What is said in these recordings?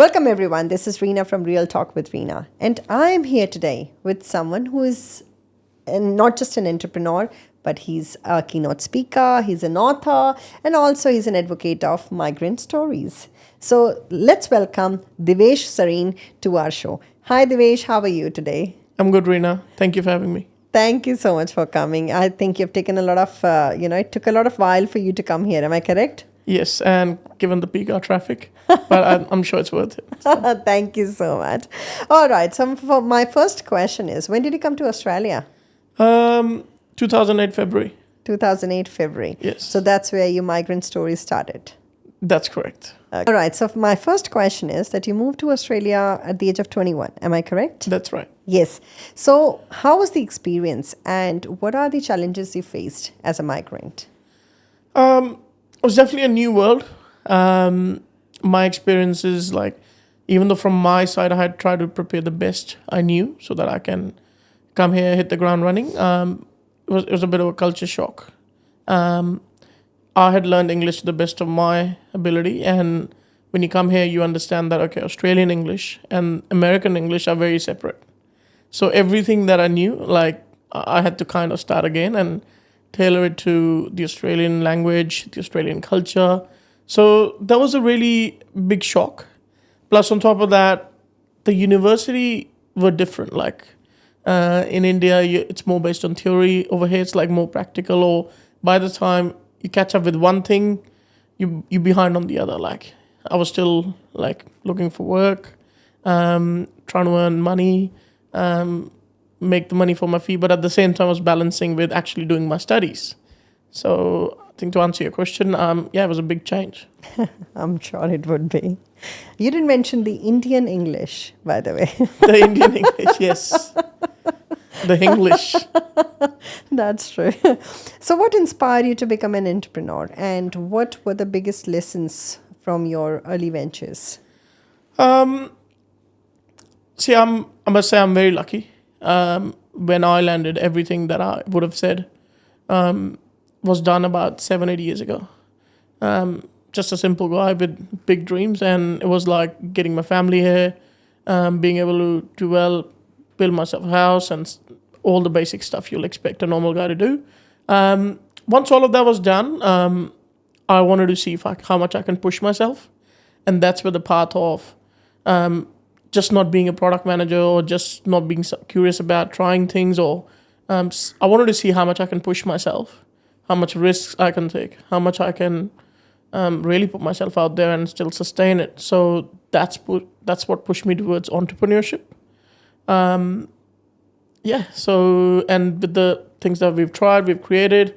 Welcome, everyone. This is Reena from Real Talk with Reena. And I am here today with someone who is not just an entrepreneur, but he's a keynote speaker, he's an author, and also he's an advocate of migrant stories. So let's welcome Divesh Sareen to our show. Hi, Divesh. How are you today? I'm good, Reena. Thank you for having me. Thank you so much for coming. I think you've taken a lot of, it took a lot of while for you to come here. Am I correct? Yes, and given the peak hour traffic, but I'm sure it's worth it. Thank you so much. All right. So for my first question is, when did you come to Australia? 2008 February. 2008 February. Yes. So that's where your migrant story started. That's correct. All right. So my first question is that you moved to Australia at the age of 21. Am I correct? That's right. Yes. So how was the experience and what are the challenges you faced as a migrant? It was definitely a new world. My experiences, even though from my side I had tried to prepare the best I knew so that I can come here, hit the ground running, it was a bit of a culture shock. I had learned English to the best of my ability, and when you come here, you understand that, okay, Australian English and American English are very separate. So everything that I knew, I had to kind of start again and tailor it to the Australian language, the Australian culture. So that was a really big shock. Plus, on top of that, the university were different. In India, it's more based on theory. Over here, it's more practical. Or by the time you catch up with one thing, you're behind on the other. I was still looking for work, trying to earn money, make the money for my fee, but at the same time I was balancing with actually doing my studies. So I think to answer your question, it was a big change. I'm sure it would be. You didn't mention the Indian English, by the way. The Indian English, yes. The English. That's true. So what inspired you to become an entrepreneur and what were the biggest lessons from your early ventures? I must say I'm very lucky. When I landed, everything that I would have said was done about 7-8 years ago. Just a simple guy with big dreams, and it was like getting my family here, being able to do well, build myself a house, and all the basic stuff you'll expect a normal guy to do. Once all of that was done, I wanted to see how much I can push myself, and that's where the path of just not being a product manager or just not being curious about trying things, or I wanted to see how much I can push myself, how much risks I can take, how much I can really put myself out there and still sustain it. So that's what pushed me towards entrepreneurship. So, and with the things that we've tried, we've created,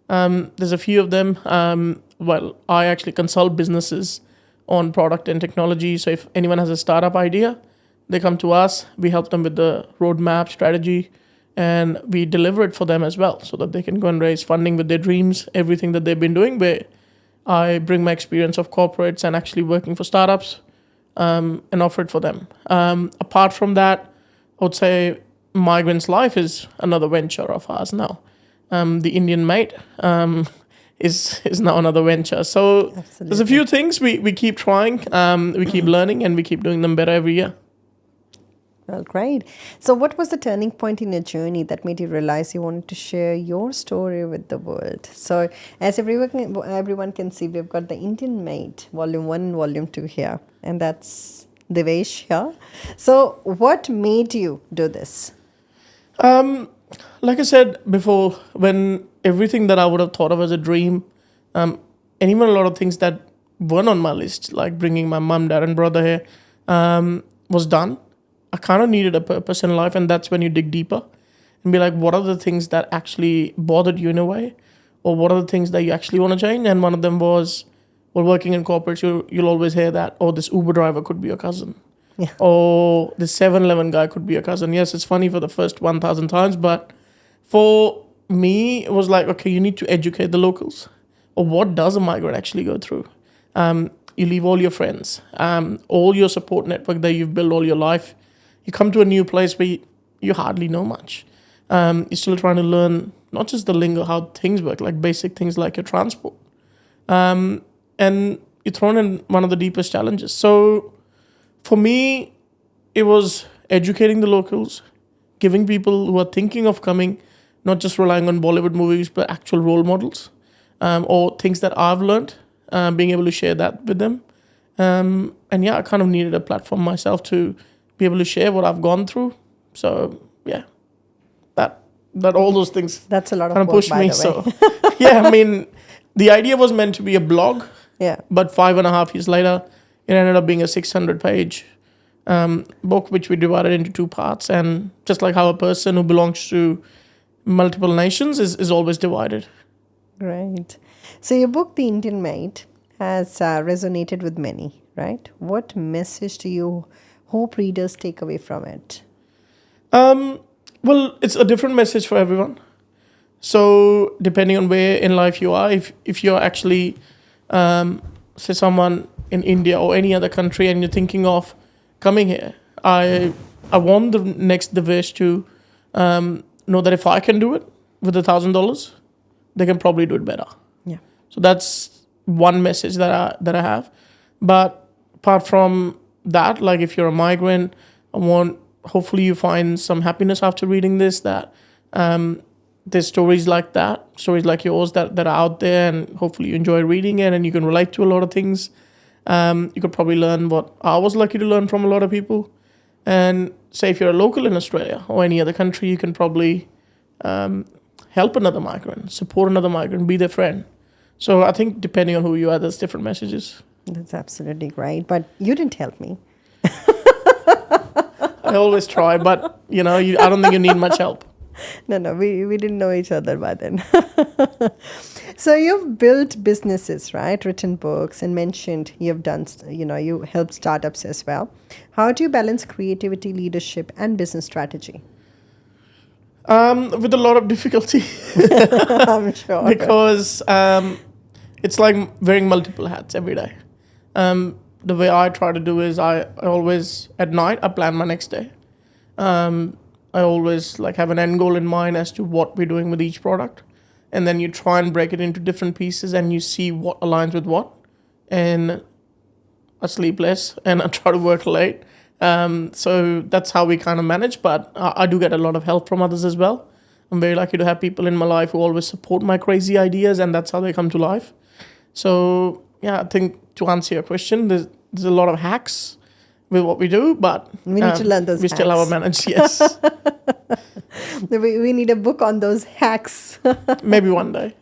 there's a few of them. I actually consult businesses on product and technology. So if anyone has a startup idea, they come to us, we help them with the roadmap strategy, and we deliver it for them as well so that they can go and raise funding with their dreams, everything that they've been doing, where I bring my experience of corporates and actually working for startups and offer it for them. Apart from that, I would say Migrant Life is another venture of ours now. The Indian Mate is now another venture. So Absolutely. There's a few things we keep trying, we keep learning, and we keep doing them better every year. Well, great. So what was the turning point in your journey that made you realize you wanted to share your story with the world? So as everyone can see, we've got the Indian Mate, Volume 1 and Volume 2 here. And that's Divesh here. So what made you do this? Like I said before, when everything that I would have thought of as a dream, and even a lot of things that weren't on my list, like bringing my mum, dad, and brother here, was done, I kind of needed a purpose in life, and that's when you dig deeper and be like, what are the things that actually bothered you in a way, or what are the things that you actually want to change? And one of them was, well, working in corporates, you'll always hear that, oh, this Uber driver could be your cousin. Yeah. Or this 7-Eleven guy could be your cousin. Yes, it's funny for the first 1,000 times, but for me, it was like, okay, you need to educate the locals. Or what does a migrant actually go through? You leave all your friends, all your support network that you've built all your life. You come to a new place where you hardly know much. You're still trying to learn not just the lingo, how things work, like basic things like your transport. And you're thrown in one of the deepest challenges. So For me, it was educating the locals, giving people who are thinking of coming, not just relying on Bollywood movies, but actual role models, or things that I've learned, being able to share that with them. And yeah, I kind of needed a platform myself to be able to share what I've gone through. So yeah, that all those things That's a lot kind of of work, pushed by me. the way. So yeah, I mean, the idea was meant to be a blog, Yeah. but 5.5 years later, it ended up being a 600-page book, which we divided into two parts. And just like how a person who belongs to multiple nations is always divided. Great. So your book, The Indian Maid, has resonated with many, right? What message do you hope readers take away from it? Well, it's a different message for everyone. So depending on where in life you are, if you're actually, say, someone in India or any other country, and you're thinking of coming here, I want the next Divesh to know that if I can do it with $1,000, they can probably do it better. Yeah. So that's one message that I have. But apart from that, like if you're a migrant, hopefully you find some happiness after reading this, that there's stories like that, stories like yours that are out there, and hopefully you enjoy reading it and you can relate to a lot of things. You could probably learn what I was lucky to learn from a lot of people. And say if you're a local in Australia or any other country, you can probably help another migrant, support another migrant, be their friend. So I think depending on who you are, there's different messages. That's absolutely great. But you didn't help me. I always try, but I don't think you need much help. No, we didn't know each other by then. So you've built businesses, right? Written books, and mentioned you've done, you help startups as well. How do you balance creativity, leadership, and business strategy? With a lot of difficulty. I'm sure. Because it's like wearing multiple hats every day. The way I try to do is I always, at night, I plan my next day. I always have an end goal in mind as to what we're doing with each product. And then you try and break it into different pieces and you see what aligns with what. And I sleep less and I try to work late. So that's how we kind of manage. But I do get a lot of help from others as well. I'm very lucky to have people in my life who always support my crazy ideas, and that's how they come to life. So yeah, I think to answer your question, there's a lot of hacks with what we do, but we need to learn those we still have a manage. Yes. We need a book on those hacks. Maybe one day.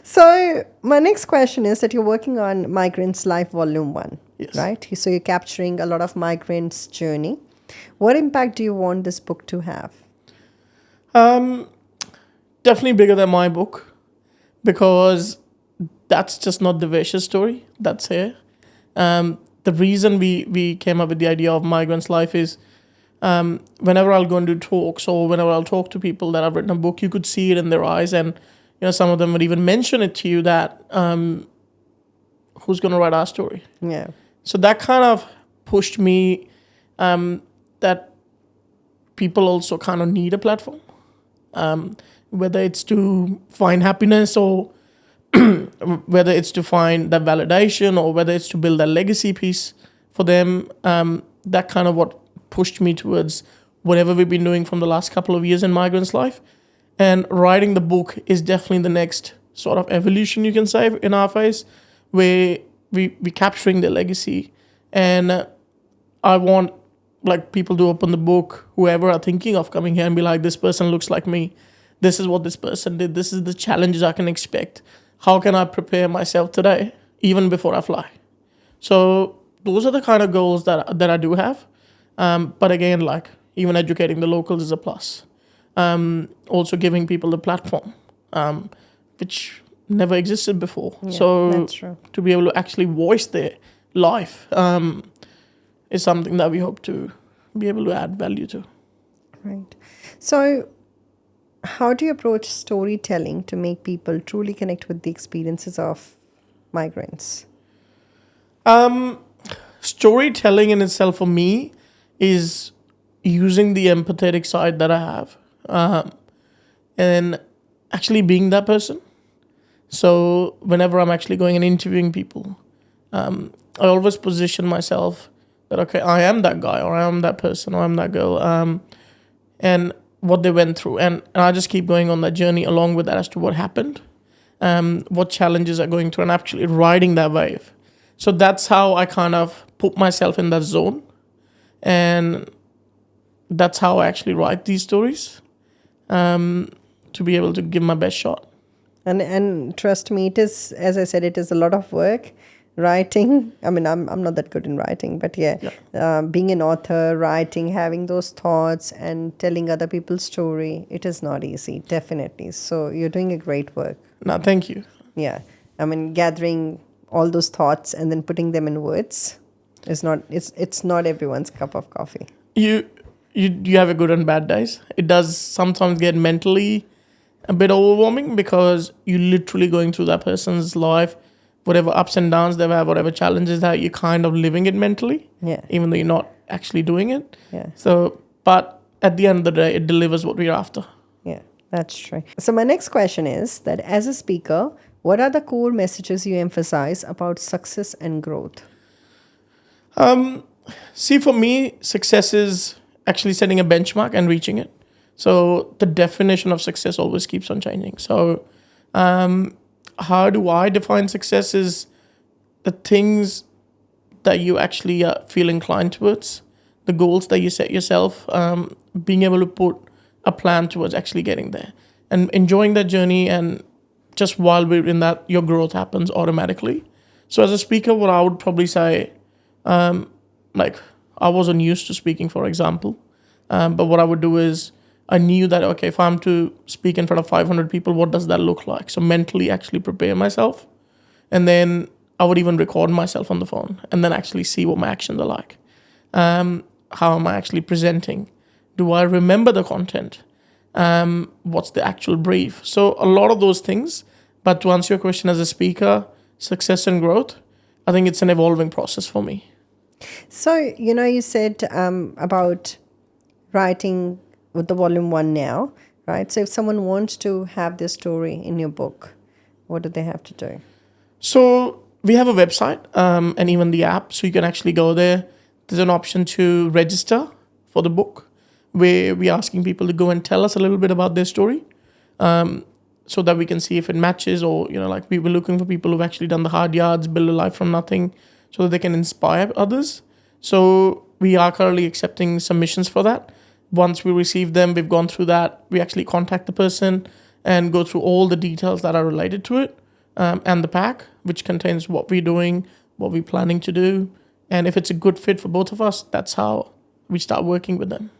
So my next question is that you're working on Migrants Life Volume 1, Yes. right? So you're capturing a lot of migrants' journey. What impact do you want this book to have? Definitely bigger than my book, because that's just not Divesh's story. That's here. The reason we came up with the idea of Migrants Life is whenever I'll go and do talks, or whenever I'll talk to people that I've written a book, you could see it in their eyes, and some of them would even mention it to you that who's going to write our story. Yeah. So that kind of pushed me that people also kind of need a platform, whether it's to find happiness, or whether it's to find that validation, or whether it's to build a legacy piece for them. That kind of what pushed me towards whatever we've been doing from the last couple of years in Migrants Life. And writing the book is definitely the next sort of evolution, you can say, in our phase, where we're capturing the legacy. And I want people to open the book, whoever are thinking of coming here, and be like, this person looks like me. This is what this person did. This is the challenges I can expect. How can I prepare myself today, even before I fly? So those are the kind of goals that I do have. But again, even educating the locals is a plus. Also giving people the platform, which never existed before. Yeah, so that's true. To be able to actually voice their life is something that we hope to be able to add value to. Right. So how do you approach storytelling to make people truly connect with the experiences of migrants? Storytelling in itself for me is using the empathetic side that I have, and actually being that person. So whenever I'm actually going and interviewing people, I always position myself that, okay, I am that guy, or I am that person, or I'm that girl, and what they went through. And I just keep going on that journey along with that as to what happened, what challenges are going through, and actually riding that wave. So that's how I kind of put myself in that zone. And that's how I actually write these stories, to be able to give my best shot. And trust me, it is, as I said, it is a lot of work. Writing, I mean, I'm not that good in writing, but being an author, writing, having those thoughts and telling other people's story, it is not easy, definitely. So you're doing a great work. No, thank you. Yeah. I mean, gathering all those thoughts and then putting them in words is not, it's not everyone's cup of coffee. You have a good and bad days. It does sometimes get mentally a bit overwhelming because you're literally going through that person's life, whatever ups and downs they have, whatever challenges that you're kind of living it mentally, even though you're not actually doing it. So, but at the end of the day, it delivers what we're after. Yeah, that's true. So my next question is that as a speaker, what are the core messages you emphasize about success and growth? See, for me, success is actually setting a benchmark and reaching it. So the definition of success always keeps on changing. So how do I define success is the things that you actually feel inclined towards, the goals that you set yourself, being able to put a plan towards actually getting there and enjoying that journey. And just while we're in that, your growth happens automatically. So as a speaker, what I would probably say, like I wasn't used to speaking, for example. But what I would do is I knew that, okay, if I'm to speak in front of 500 people, what does that look like? So mentally actually prepare myself. And then I would even record myself on the phone and then actually see what my actions are like. How am I actually presenting? Do I remember the content? What's the actual brief? So a lot of those things. But to answer your question as a speaker, success and growth, I think it's an evolving process for me. So, you said about writing with the volume 1 now, right? So if someone wants to have their story in your book, what do they have to do? So we have a website and even the app. So you can actually go there. There's an option to register for the book where we're asking people to go and tell us a little bit about their story, so that we can see if it matches, or, like we were looking for people who've actually done the hard yards, build a life from nothing, so that they can inspire others. So we are currently accepting submissions for that. Once we receive them, we've gone through that. We actually contact the person and go through all the details that are related to it, and the pack, which contains what we're doing, what we're planning to do. And if it's a good fit for both of us, that's how we start working with them.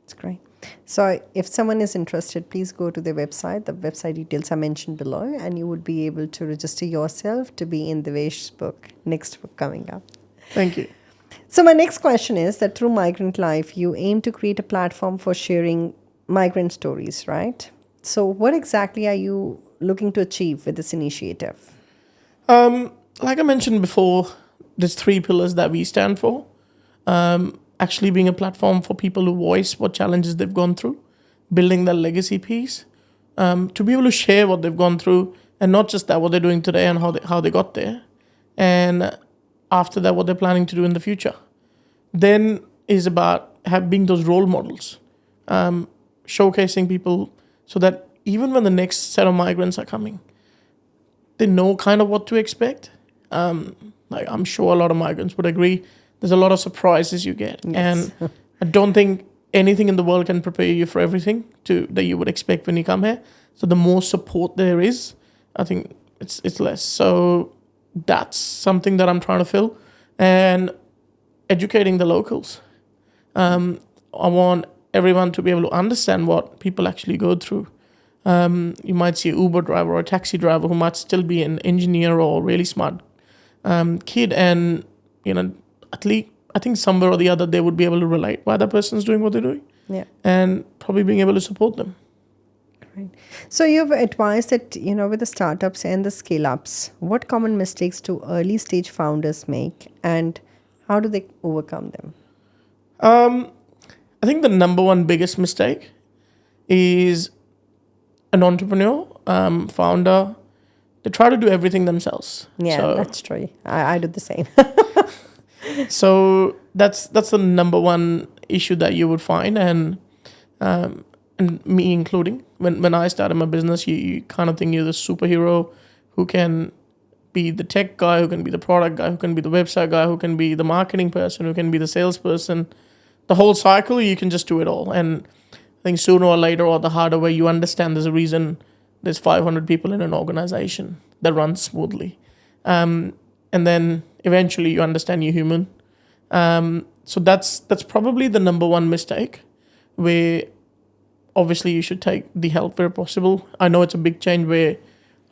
That's great. So if someone is interested, please go to their website. The website details are mentioned below, and you would be able to register yourself to be in Divesh's book, next book coming up. Thank you. So my next question is that through Migrant Life, you aim to create a platform for sharing migrant stories, right? So what exactly are you looking to achieve with this initiative? Like I mentioned before, there's 3 pillars that we stand for. Actually being a platform for people who voice what challenges they've gone through, building that legacy piece, to be able to share what they've gone through, and not just that, what they're doing today and how they got there. And after that, what they're planning to do in the future. Then is about being those role models, showcasing people so that even when the next set of migrants are coming, they know kind of what to expect. Like I'm sure a lot of migrants would agree, there's a lot of surprises you get. Yes. And I don't think anything in the world can prepare you for everything that you would expect when you come here. So the more support there is, I think it's less. So that's something that I'm trying to fill. And educating the locals. I want everyone to be able to understand what people actually go through. You might see an Uber driver or a taxi driver who might still be an engineer or a really smart kid, and at least I think somewhere or the other they would be able to relate why that person's doing what they're doing. Yeah. And probably being able to support them. Right. So you've advised that, with the startups and the scale-ups, what common mistakes do early stage founders make and how do they overcome them? I think the number one biggest mistake is an entrepreneur, founder, they try to do everything themselves. Yeah, that's true. I do the same. So that's the number one issue that you would find, and me including. When I started my business, you kind of think you're the superhero who can be the tech guy, who can be the product guy, who can be the website guy, who can be the marketing person, who can be the salesperson. The whole cycle, you can just do it all. And I think sooner or later, or the harder way, you understand there's a reason there's 500 people in an organization that runs smoothly. And then eventually you understand you're human. So that's probably the number one mistake, where obviously you should take the help where possible. I know it's a big change where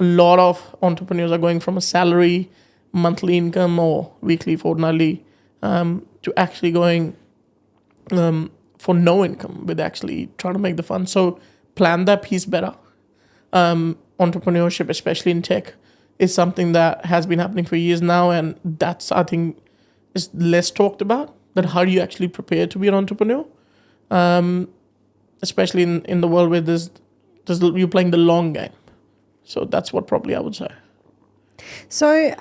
a lot of entrepreneurs are going from a salary, monthly income, or weekly, fortnightly, to actually going for no income with actually trying to make the fund. So plan that piece better. Entrepreneurship, especially in tech, is something that has been happening for years now, and that's, I think, is less talked about. That how do you actually prepare to be an entrepreneur, especially in the world where there's you're playing the long game. So that's what probably I would say. So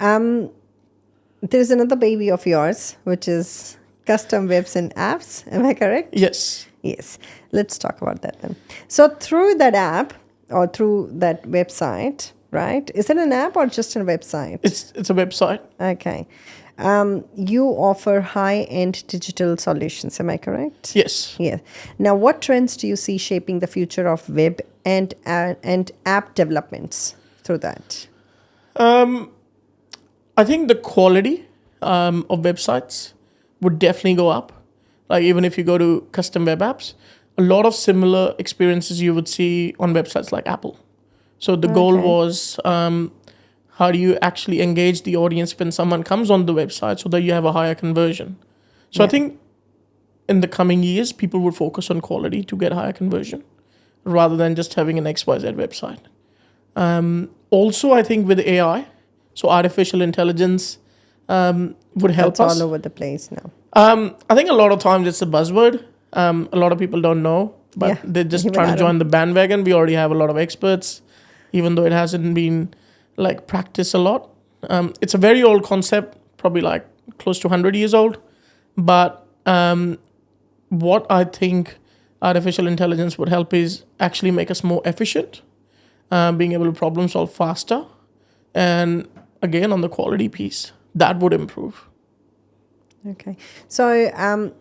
there's another baby of yours, which is custom webs and apps. Am I correct? Yes. Yes. Let's talk about that then. So through that app or through that website, right? Is it an app or just a website? It's a website. Okay. You offer high-end digital solutions. Am I correct? Yes. Yeah. Now, what trends do you see shaping the future of web and app developments through that? I think the quality of websites would definitely go up. Like even if you go to custom web apps, a lot of similar experiences you would see on websites like Apple. So the goal was how do you actually engage the audience when someone comes on the website so that you have a higher conversion. So I think in the coming years, people would focus on quality to get higher conversion rather than just having an XYZ website. Also, I think with AI, so artificial intelligence would help That's us. all over the place now. I think a lot of times it's a buzzword. A lot of people don't know, but they're just even trying I to join the bandwagon. We already have a lot of experts, even though it hasn't been like practiced a lot. It's a very old concept, probably like close to 100 years old. But what I think artificial intelligence would help is actually make us more efficient, being able to problem solve faster. And again, on the quality piece, that would improve. Okay. So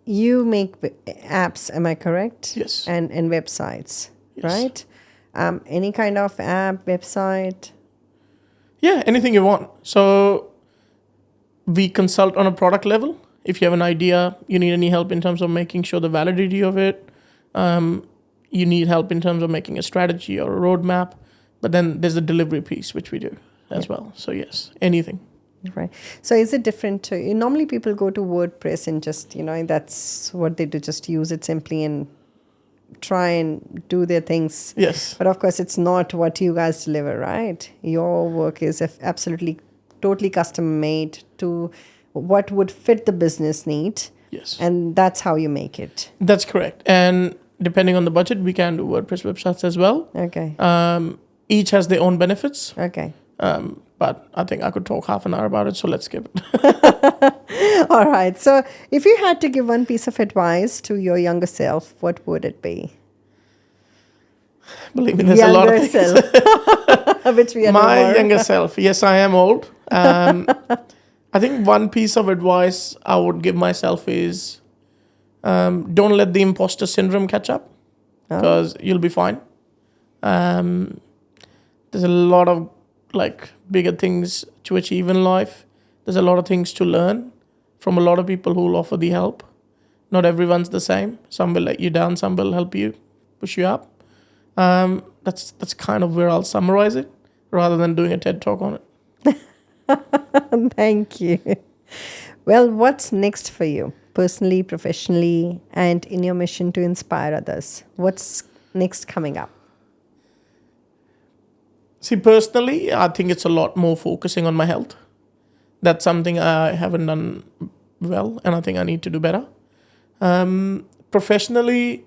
you make apps, am I correct? Yes. And websites, Yes. right? Any kind of app, website? Yeah, anything you want. So we consult on a product level. If you have an idea, you need any help in terms of making sure the validity of it. You need help in terms of making a strategy or a roadmap. But then there's the delivery piece, which we do as well. So yes, anything. Right. So is it different to, normally people go to WordPress and just, that's what they do, just use it simply and try and do their things. Yes. But of course, it's not what you guys deliver, right? Your work is absolutely, totally custom made to what would fit the business need. Yes. And that's how you make it. That's correct. And depending on the budget, we can do WordPress websites as well. Okay. Each has their own benefits. Okay. But I think I could talk half an hour about it, so let's skip it. All right. So if you had to give one piece of advice to your younger self, what would it be? Believe me, there's a lot of things. Self, which we are My no more. younger self. Yes, I am old. I think one piece of advice I would give myself is don't let the imposter syndrome catch up, because you'll be fine. There's a lot of bigger things to achieve in life. There's a lot of things to learn from a lot of people who will offer the help. Not everyone's the same. Some will let you down, some will help you, push you up. That's kind of where I'll summarize it, rather than doing a TED talk on it. Thank you. Well, what's next for you, personally, professionally, and in your mission to inspire others? What's next coming up? See, personally, I think it's a lot more focusing on my health. That's something I haven't done well, and I think I need to do better. Professionally,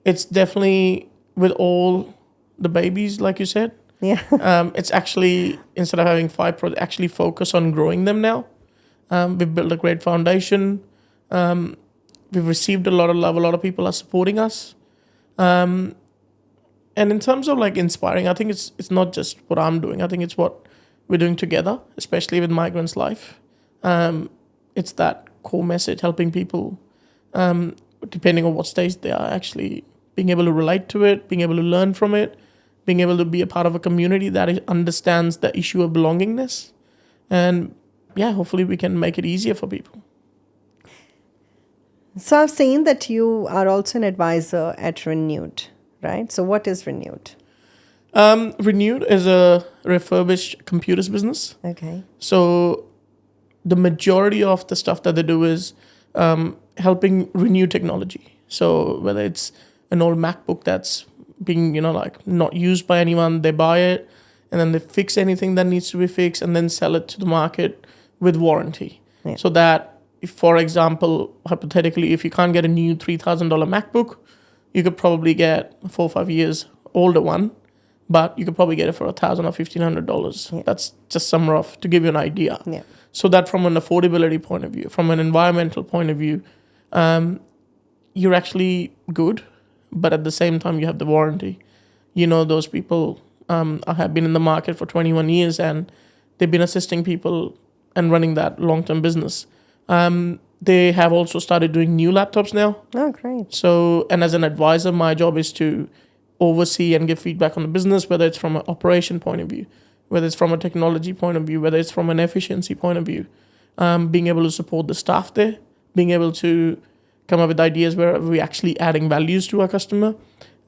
it's definitely with all the babies, like you said. Yeah. It's actually, instead of having 5 projects, actually focus on growing them now. We've built a great foundation. We've received a lot of love. A lot of people are supporting us. Um, and in terms of like inspiring, I think it's not just what I'm doing. I think it's what we're doing together, especially with Migrants Life. It's that core message, helping people, depending on what stage they are, actually being able to relate to it, being able to learn from it, being able to be a part of a community that understands the issue of belongingness. And yeah, hopefully we can make it easier for people. So I've seen that you are also an advisor at Renewed, right? So what is Renewed? Renewed is a refurbished computers business. Okay. So the majority of the stuff that they do is helping renew technology. So whether it's an old MacBook that's being, like not used by anyone, they buy it and then they fix anything that needs to be fixed and then sell it to the market with warranty. Yeah. So that, if, for example, hypothetically, if you can't get a new $3,000 MacBook, you could probably get a 4 or 5 years older one, but you could probably get it for $1,000 or $1,500. Yeah. That's just some rough to give you an idea. Yeah. So that from an affordability point of view, from an environmental point of view, you're actually good, but at the same time you have the warranty. Those people have been in the market for 21 years and they've been assisting people and running that long-term business. They have also started doing new laptops now. Oh, great. So, and as an advisor, my job is to oversee and give feedback on the business, whether it's from an operation point of view, whether it's from a technology point of view, whether it's from an efficiency point of view, being able to support the staff there, being able to come up with ideas where we're actually adding values to our customer,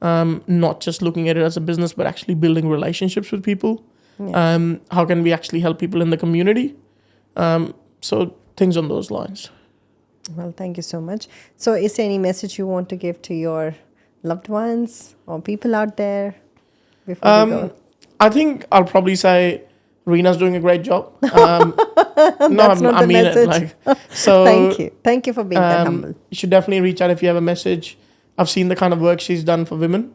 not just looking at it as a business, but actually building relationships with people. Yeah. How can we actually help people in the community? So things on those lines. Well, thank you so much. So is there any message you want to give to your loved ones or people out there before we go? I think I'll probably say Reena's doing a great job. That's not the message. So Thank you. Thank you for being that humble. you should definitely reach out if you have a message. I've seen the kind of work she's done for women.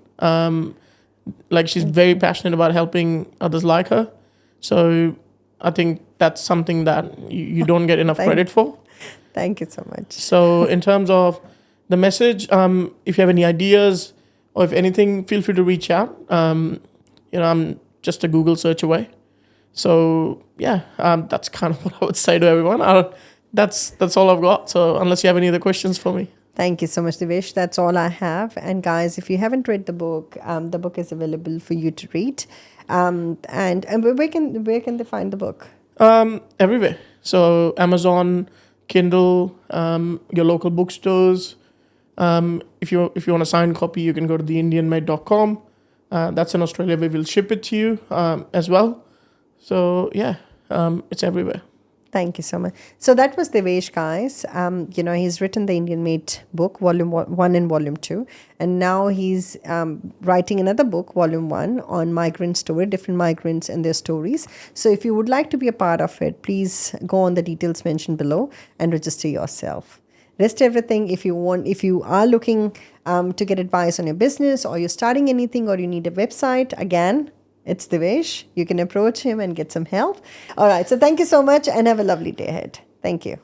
She's very passionate about helping others like her. So I think that's something that you don't get enough credit for. Thank you so much. So in terms of the message, if you have any ideas or if anything, feel free to reach out. I'm just a Google search away. So yeah, that's kind of what I would say to everyone. That's all I've got. So unless you have any other questions for me. Thank you so much, Divesh. That's all I have. And guys, if you haven't read the book is available for you to read. And where can they find the book? Everywhere. So Amazon, Kindle, your local bookstores. If you want a signed copy, you can go to theindianmade.com. That's in Australia. We will ship it to you as well. So yeah, it's everywhere. Thank you so much. So that was Divesh, guys. He's written the Indian Made book, Volume 1 and Volume 2. And now he's writing another book, Volume 1, on migrant story, different migrants and their stories. So if you would like to be a part of it, please go on the details mentioned below and register yourself. Rest everything, if you are looking to get advice on your business or you're starting anything or you need a website, again, it's Divesh. You can approach him and get some help. All right. So thank you so much and have a lovely day ahead. Thank you.